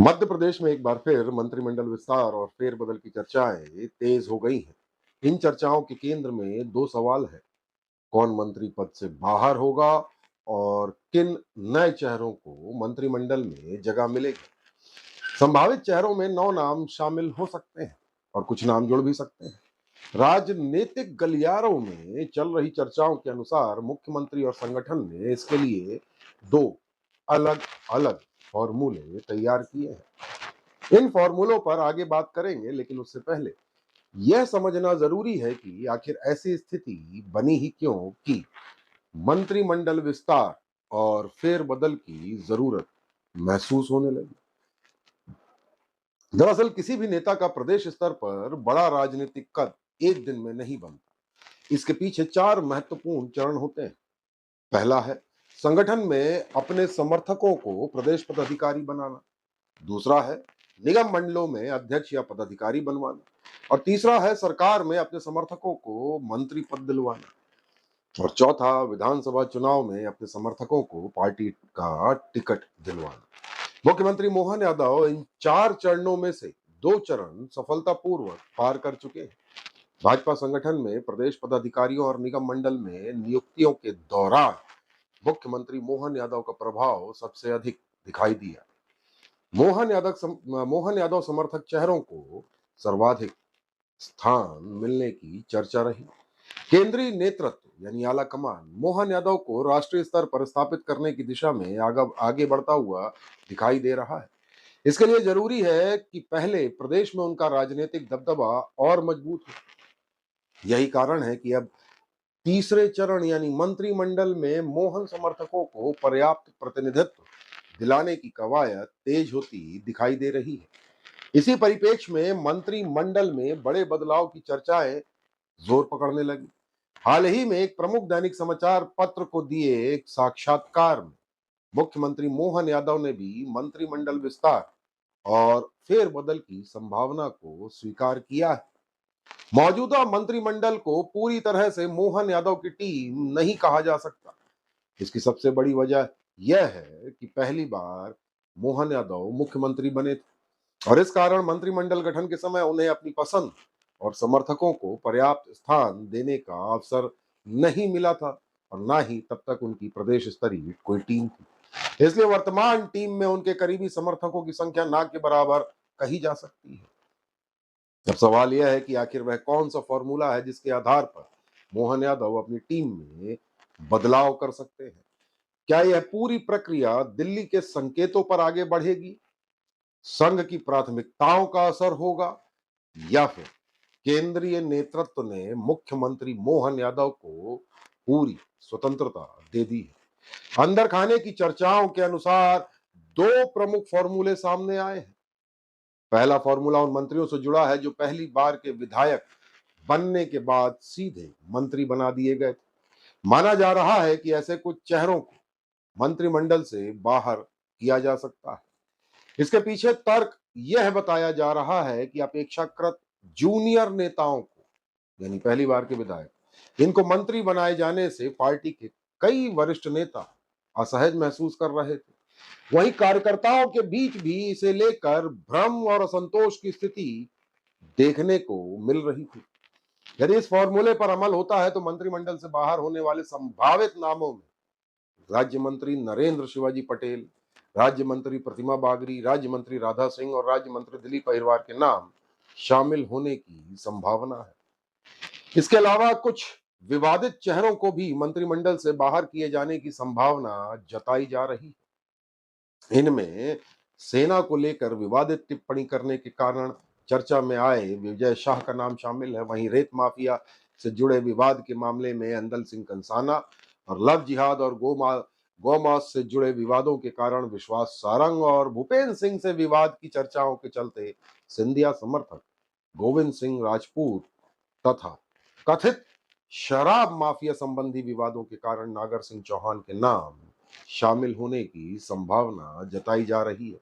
मध्य प्रदेश में एक बार फिर मंत्रिमंडल विस्तार और फेरबदल की चर्चाएं तेज हो गई हैं। इन चर्चाओं के केंद्र में दो सवाल है। कौन मंत्री पद से बाहर होगा और किन नए चेहरों को मंत्रिमंडल में जगह मिलेगी। संभावित चेहरों में 9 नाम शामिल हो सकते हैं और कुछ नाम जुड़ भी सकते हैं। राजनीतिक गलियारों में चल रही चर्चाओं के अनुसार मुख्यमंत्री और संगठन ने इसके लिए दो अलग अलग फॉर्मूले तैयार किए हैं। इन फॉर्मूलों पर आगे बात करेंगे, लेकिन उससे पहले यह समझना जरूरी है कि आखिर ऐसी स्थिति बनी ही क्यों कि मंत्रिमंडल विस्तार और फेरबदल की जरूरत महसूस होने लगी। दरअसल किसी भी नेता का प्रदेश स्तर पर बड़ा राजनीतिक कद एक दिन में नहीं बनता। इसके पीछे चार महत्वपूर्ण चरण होते हैं। पहला है संगठन में अपने समर्थकों को प्रदेश पदाधिकारी बनाना। दूसरा है निगम मंडलों में अध्यक्ष या पदाधिकारी बनवाना। और तीसरा है सरकार में अपने समर्थकों को मंत्री पद दिलवाना। और चौथा विधानसभा चुनाव में अपने समर्थकों को पार्टी का टिकट दिलवाना। मुख्यमंत्री मोहन यादव इन चार चरणों में से दो चरण सफलतापूर्वक पार कर चुके हैं। भाजपा संगठन में प्रदेश पदाधिकारियों और निगम मंडल में नियुक्तियों के दौरान मुख्यमंत्री मोहन यादव का प्रभाव सबसे अधिक दिखाई दिया। मोहन यादव समर्थक चेहरों को सर्वाधिक स्थान मिलने की चर्चा रही। केंद्रीय नेतृत्व यानी आला कमान मोहन यादव को राष्ट्रीय स्तर पर स्थापित करने की दिशा में आगे बढ़ता हुआ दिखाई दे रहा है। इसके लिए जरूरी है कि पहले प्रदेश में उनका राजनीतिक दबदबा और मजबूत हो। यही कारण है कि अब तीसरे चरण यानी मंत्रिमंडल में मोहन समर्थकों को पर्याप्त प्रतिनिधित्व दिलाने की कवायद तेज होती दिखाई दे रही है। इसी परिप्रेक्ष्य में मंत्रिमंडल में बड़े बदलाव की चर्चाएं जोर पकड़ने लगी। हाल ही में एक प्रमुख दैनिक समाचार पत्र को दिए एक साक्षात्कार में मुख्यमंत्री मोहन यादव ने भी मंत्रिमंडल विस्तार और फेरबदल की संभावना को स्वीकार किया है। मौजूदा मंत्रिमंडल को पूरी तरह से मोहन यादव की टीम नहीं कहा जा सकता। इसकी सबसे बड़ी वजह यह है कि पहली बार मोहन यादव मुख्यमंत्री बने थे और इस कारण मंत्रिमंडल गठन के समय उन्हें अपनी पसंद और समर्थकों को पर्याप्त स्थान देने का अवसर नहीं मिला था और ना ही तब तक उनकी प्रदेश स्तरीय कोई टीम थी। इसलिए वर्तमान टीम में उनके करीबी समर्थकों की संख्या ना के बराबर कही जा सकती है। अब सवाल यह है कि आखिर वह कौन सा फॉर्मूला है जिसके आधार पर मोहन यादव अपनी टीम में बदलाव कर सकते हैं। क्या यह पूरी प्रक्रिया दिल्ली के संकेतों पर आगे बढ़ेगी, संघ की प्राथमिकताओं का असर होगा, या फिर केंद्रीय नेतृत्व ने मुख्यमंत्री मोहन यादव को पूरी स्वतंत्रता दे दी है। अंदर खाने की चर्चाओं के अनुसार दो प्रमुख फॉर्मूले सामने आए हैं। पहला फॉर्मूला उन मंत्रियों से जुड़ा है जो पहली बार के विधायक बनने के बाद सीधे मंत्री बना दिए गए थे। माना जा रहा है कि ऐसे कुछ चेहरों को मंत्रिमंडल से बाहर किया जा सकता है। इसके पीछे तर्क यह बताया जा रहा है कि अपेक्षाकृत जूनियर नेताओं को यानी पहली बार के विधायक इनको मंत्री बनाए जाने से पार्टी के कई वरिष्ठ नेता असहज महसूस कर रहे थे। वहीं कार्यकर्ताओं के बीच भी इसे लेकर भ्रम और असंतोष की स्थिति देखने को मिल रही थी। यदि इस फॉर्मूले पर अमल होता है तो मंत्रिमंडल से बाहर होने वाले संभावित नामों में राज्य मंत्री नरेंद्र शिवाजी पटेल, राज्य मंत्री प्रतिमा बागरी, राज्य मंत्री राधा सिंह और राज्य मंत्री दिलीप अहिरवार के नाम शामिल होने की संभावना है। इसके अलावा कुछ विवादित चेहरों को भी मंत्रिमंडल से बाहर किए जाने की संभावना जताई जा रही है। इनमें सेना को लेकर विवादित टिप्पणी करने के कारण चर्चा में आए विजय शाह का नाम शामिल है। वहीं रेत माफिया से जुड़े विवाद के मामले में अंदल सिंह कंसाना और लव जिहाद और गौमांस से जुड़े विवादों के कारण विश्वास सारंग और भूपेंद्र सिंह से विवाद की चर्चाओं के चलते सिंधिया समर्थक गोविंद सिंह राजपूत तथा कथित शराब माफिया संबंधी विवादों के कारण नागर सिंह चौहान के नाम शामिल होने की संभावना जताई जा रही है।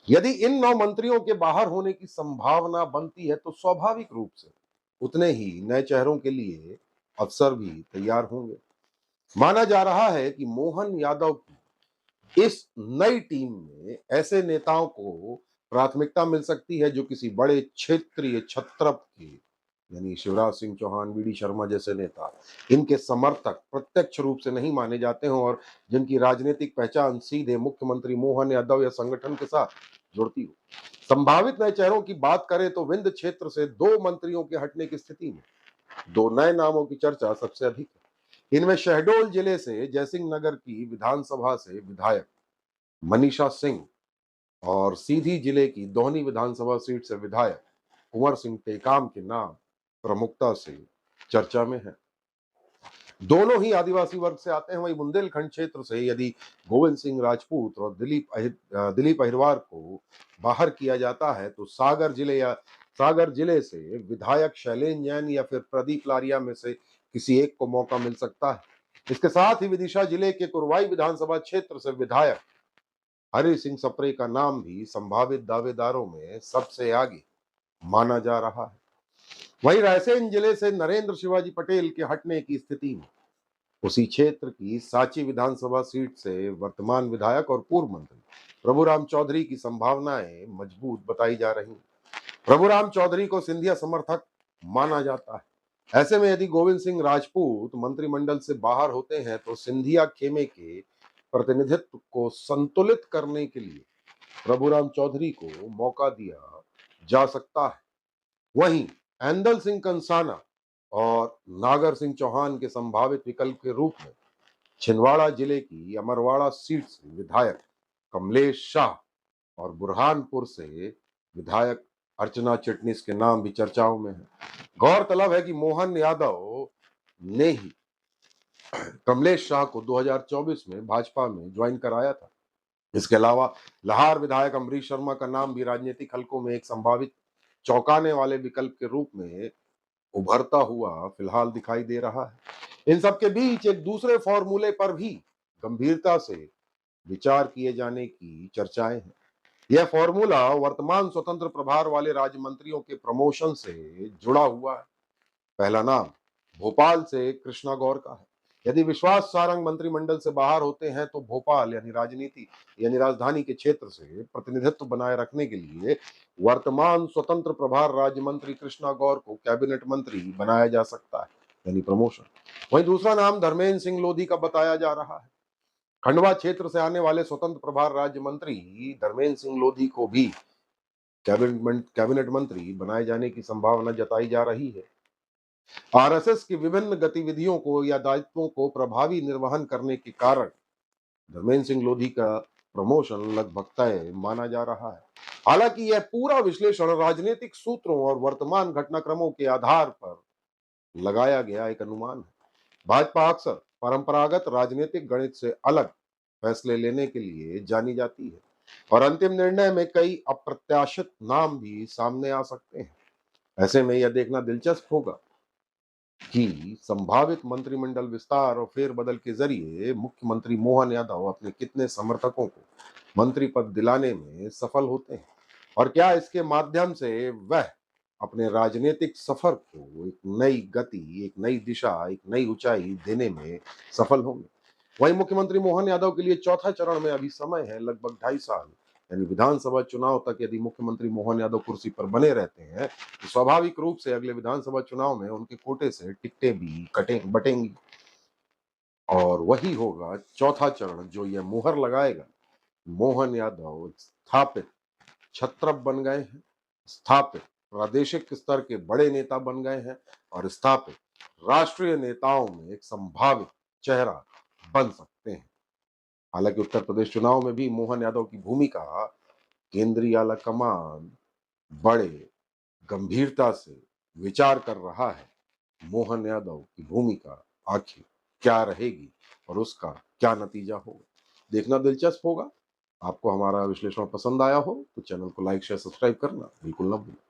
यदि इन 9 मंत्रियों के बाहर होने की संभावना बनती है तो स्वाभाविक रूप से उतने ही नए चेहरों के लिए अवसर भी तैयार होंगे। माना जा रहा है कि मोहन यादव की इस नई टीम में ऐसे नेताओं को प्राथमिकता मिल सकती है जो किसी बड़े क्षेत्रीय छत्रप के, यानी शिवराज सिंह चौहान, वीडी शर्मा जैसे नेता, इनके समर्थक प्रत्यक्ष रूप से नहीं माने जाते हों और जिनकी राजनीतिक पहचान सीधे मुख्यमंत्री मोहन यादव या संगठन के साथ जुड़ती हो। संभावित नए चेहरों की बात करें तो विंध्य क्षेत्र से 2 मंत्रियों के हटने की स्थिति में 2 नए नामों की चर्चा सबसे अधिक है। इनमें शहडोल जिले से जयसिंह नगर की विधानसभा से विधायक मनीषा सिंह और सीधी जिले की दोहनी विधानसभा सीट से विधायक कुंवर सिंह टेकाम के नाम प्रमुखता से चर्चा में है। दोनों ही आदिवासी वर्ग से आते हैं। वहीं बुंदेलखंड क्षेत्र से यदि गोविंद सिंह राजपूत और दिलीप अहिरवार को बाहर किया जाता है तो सागर जिले से विधायक शैलेंद्र जैन या फिर प्रदीप लारिया में से किसी एक को मौका मिल सकता है। इसके साथ ही विदिशा जिले के कुरवाई विधानसभा क्षेत्र से विधायक हरि सिंह सप्रे का नाम भी संभावित दावेदारों में सबसे आगे माना जा रहा है। वहीं रायसेन जिले से नरेंद्र शिवाजी पटेल के हटने की स्थिति में उसी क्षेत्र की सांची विधानसभा सीट से वर्तमान विधायक और पूर्व मंत्री प्रभुराम चौधरी की संभावनाएं मजबूत बताई जा रही हैं। प्रभुराम चौधरी को सिंधिया समर्थक माना जाता है। ऐसे में यदि गोविंद सिंह राजपूत मंत्रिमंडल से बाहर होते हैं तो सिंधिया खेमे के प्रतिनिधित्व को संतुलित करने के लिए प्रभुराम चौधरी को मौका दिया जा सकता है। वहीं ऐंदल सिंह कंसाना और नागर सिंह चौहान के संभावित विकल्प के रूप में छिंदवाड़ा जिले की अमरवाड़ा सीट से विधायक कमलेश शाह और बुरहानपुर से विधायक अर्चना चिटनिस के नाम भी चर्चाओं में है। गौरतलब है कि मोहन यादव ने ही कमलेश शाह को 2024 में भाजपा में ज्वाइन कराया था। इसके अलावा लाहौर विधायक अमरीश शर्मा का नाम भी राजनीतिक हलकों में एक संभावित चौंकाने वाले विकल्प के रूप में उभरता हुआ फिलहाल दिखाई दे रहा है। इन सबके बीच एक दूसरे फॉर्मूले पर भी गंभीरता से विचार किए जाने की चर्चाएं हैं। यह फॉर्मूला वर्तमान स्वतंत्र प्रभार वाले राज्य मंत्रियों के प्रमोशन से जुड़ा हुआ है। पहला नाम भोपाल से कृष्णा गौर का है। यदि विश्वास सारंग मंत्रिमंडल से बाहर होते हैं तो भोपाल यानी राजधानी के क्षेत्र से प्रतिनिधित्व बनाए रखने के लिए वर्तमान स्वतंत्र प्रभार राज्य मंत्री कृष्णा गौर को कैबिनेट मंत्री बनाया जा सकता है, यानी प्रमोशन। वहीं दूसरा नाम धर्मेंद्र सिंह लोधी का बताया जा रहा है। खंडवा क्षेत्र से आने वाले स्वतंत्र प्रभार राज्य मंत्री धर्मेंद्र सिंह लोधी को भी कैबिनेट मंत्री बनाए जाने की संभावना जताई जा रही है। आरएसएस की विभिन्न गतिविधियों को या दायित्वों को प्रभावी निर्वहन करने के कारण धर्मेंद्र सिंह लोधी का प्रमोशन लगभग तय माना जा रहा है। हालांकि यह पूरा विश्लेषण राजनीतिक सूत्रों और वर्तमान घटनाक्रमों के आधार पर लगाया गया एक अनुमान है। भाजपा अक्सर परंपरागत राजनीतिक गणित से अलग फैसले लेने के लिए जानी जाती है और अंतिम निर्णय में कई अप्रत्याशित नाम भी सामने आ सकते हैं। ऐसे में यह देखना दिलचस्प होगा कि संभावित मंत्रिमंडल विस्तार और फेरबदल के जरिए मुख्यमंत्री मोहन यादव अपने कितने समर्थकों को मंत्री पद दिलाने में सफल होते हैं और क्या इसके माध्यम से वह अपने राजनीतिक सफर को एक नई गति, एक नई दिशा, एक नई ऊंचाई देने में सफल होंगे। वहीं मुख्यमंत्री मोहन यादव के लिए चौथा चरण में अभी समय है लगभग 2.5 साल, यानी विधानसभा चुनाव तक यदि मुख्यमंत्री मोहन यादव कुर्सी पर बने रहते हैं तो स्वाभाविक रूप से अगले विधानसभा चुनाव में उनके कोटे से टिकटें भी कटे बटेंगी और वही होगा चौथा चरण जो यह मुहर लगाएगा मोहन यादव स्थापित छत्रप बन गए हैं, स्थापित प्रादेशिक स्तर के बड़े नेता बन गए हैं और स्थापित राष्ट्रीय नेताओं में एक संभावित चेहरा बन सकते हैं। हालांकि उत्तर प्रदेश चुनाव में भी मोहन यादव की भूमिका केंद्रीय आला कमान बड़े गंभीरता से विचार कर रहा है। मोहन यादव की भूमिका आखिर क्या रहेगी और उसका क्या नतीजा होगा, देखना दिलचस्प होगा। आपको हमारा विश्लेषण पसंद आया हो तो चैनल को लाइक शेयर सब्सक्राइब करना बिल्कुल न भूलें।